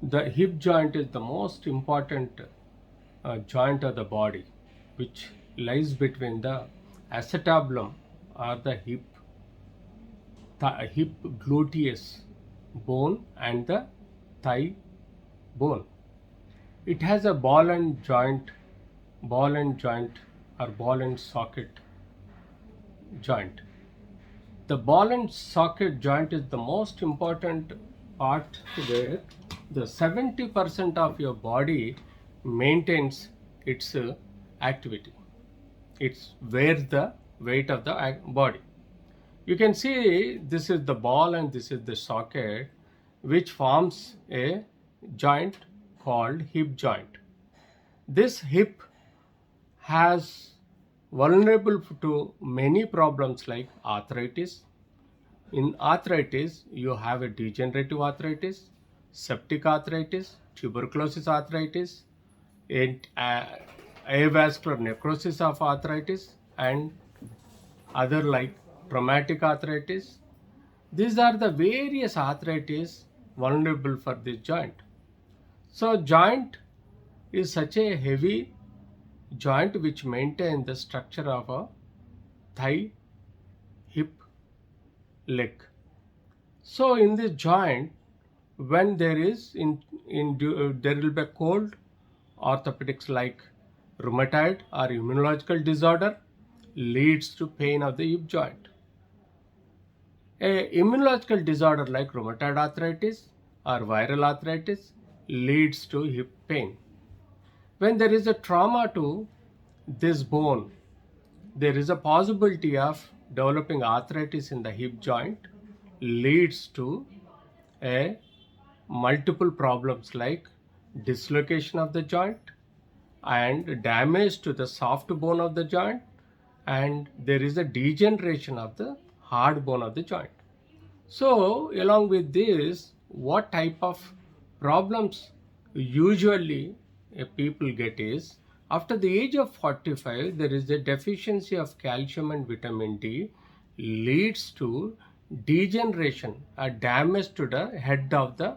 The hip joint is the most important joint of the body, which lies between the acetabulum or the hip gluteus bone and the thigh bone. It has a ball and joint or ball and socket joint. The ball and socket joint is the most important part where the 70% of your body maintains its activity. It's where the weight of the body. You can see this is the ball and this is the socket, which forms a joint called hip joint. This hip has vulnerable to many problems like arthritis. In arthritis, you have a degenerative arthritis, septic arthritis, tuberculosis arthritis, and avascular necrosis of arthritis, and other like traumatic arthritis. These are the various arthritis vulnerable for this joint. So joint is such a heavy joint which maintains the structure of a thigh, hip, leg. So in this joint, when there is there will be a cold, orthopedics like rheumatoid or immunological disorder leads to pain of the hip joint. A immunological disorder like rheumatoid arthritis or viral arthritis leads to hip pain. When there is a trauma to this bone, there is a possibility of developing arthritis in the hip joint, leads to a multiple problems like dislocation of the joint and damage to the soft bone of the joint, and there is a degeneration of the hard bone of the joint. So along with this, what type of problems usually people get is, after the age of 45, there is a deficiency of calcium and vitamin D, leads to degeneration or damage to the head of the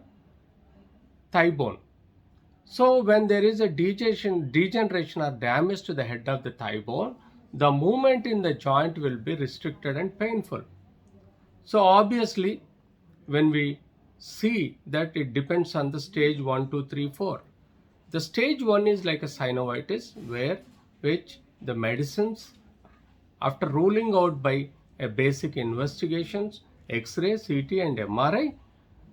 thigh bone. So when there is a degeneration or damage to the head of the thigh bone, the movement in the joint will be restricted and painful. So obviously, when we see that it depends on the stage 1, 2, 3, 4. The stage 1 is like a synovitis, which the medicines, after ruling out by a basic investigations, X-ray, CT and MRI,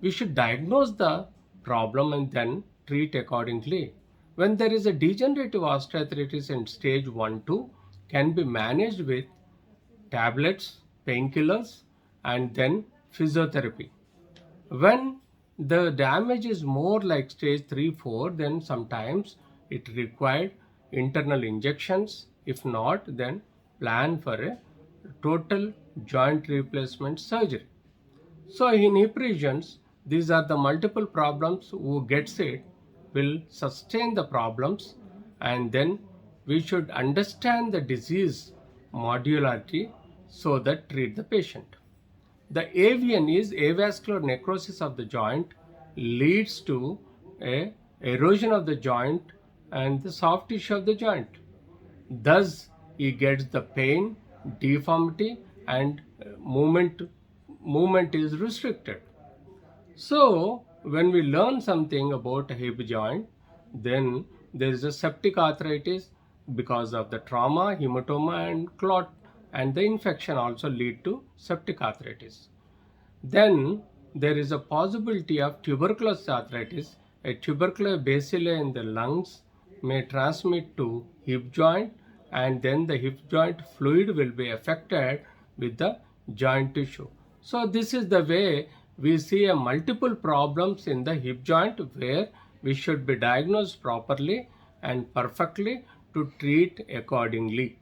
we should diagnose the problem and then treat accordingly. When there is a degenerative osteoarthritis in stage 1, 2, can be managed with tablets, painkillers and then physiotherapy. When the damage is more like stage 3, 4, then sometimes it required internal injections. If not, then plan for a total joint replacement surgery. So in hip regions, these are the multiple problems. Who gets it will sustain the problems, and then we should understand the disease modularity so that treat the patient. The AVN is avascular necrosis of the joint, leads to a erosion of the joint and the soft tissue of the joint. Thus, he gets the pain, deformity, and movement is restricted. So, when we learn something about a hip joint, then there is a septic arthritis because of the trauma, hematoma, and clot, and the infection also lead to septic arthritis. Then there is a possibility of tuberculosis arthritis. A tubercular bacilli in the lungs may transmit to hip joint, and then the hip joint fluid will be affected with the joint tissue. So this is the way we see a multiple problems in the hip joint where we should be diagnosed properly and perfectly to treat accordingly.